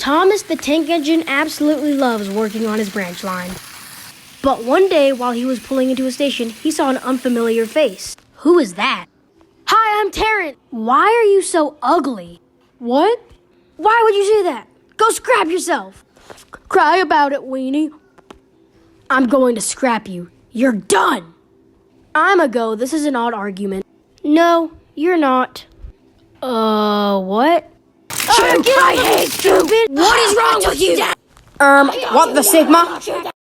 Thomas the tank engine absolutely loves working on his branch line. But one day, while he was pulling into a station, he saw an unfamiliar face. Who is that? Hi, I'm Terrence. Why are you so ugly? What? Why would you say that? Go scrap yourself. Cry about it, weenie. I'm going to scrap you. You're done. I'm a go. This is an odd argument. No, you're not. What? I hate stupid. What is wrong with you? What the Sigma?